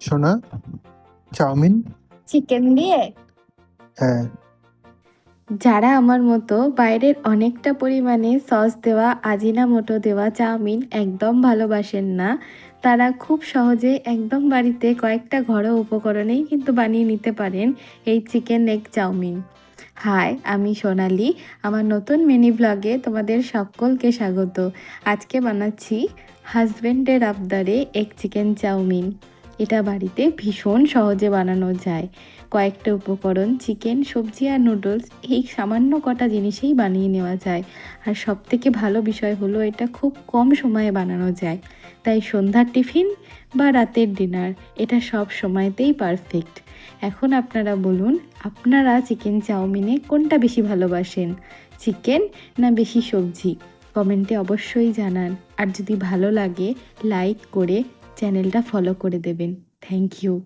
সোনা, chowmein. Chicken দিয়ে? হ্যাঁ। যারা আমার মতো বাইরের অনেকটা পরিমাণে সস দেওয়া আজিনামোটো দেওয়া চাউমিন একদম ভালোবাসেন না, তারা খুব সহজে একদম বাড়িতে কয়েকটা ঘরোয়া উপকরণেই কিন্তু বানিয়ে নিতে পারেন এই চিকেন এগ চাউমিন। হাই, আমি সোনালি। আমার নতুন মিনি ব্লগে তোমাদের সকলকে স্বাগত। আজকে বানাচ্ছি হাজব্যান্ডের আবদারে এগ চিকেন চাউমিন। এটা বাড়িতে ভীষণ সহজে বানানো যায়। কয়েকটা উপকরণ, চিকেন, সবজি আর নুডলস, এই সামান্য কটা জিনিসেই বানিয়ে নেওয়া যায়। আর সবথেকে ভালো বিষয় হলো এটা খুব কম সময়ে বানানো যায়। তাই সন্ধ্যার টিফিন বা রাতের ডিনার এটা সব সময়তেই পারফেক্ট। এখন আপনারা বলুন, আপনারা চিকেন চাউমিনে কোনটা বেশি ভালোবাসেন, চিকেন না বেশি সবজি? কমেন্টে অবশ্যই জানান। আর যদি ভালো লাগে লাইক করে চ্যানেলটা ফলো করে দেবেন। Thank you.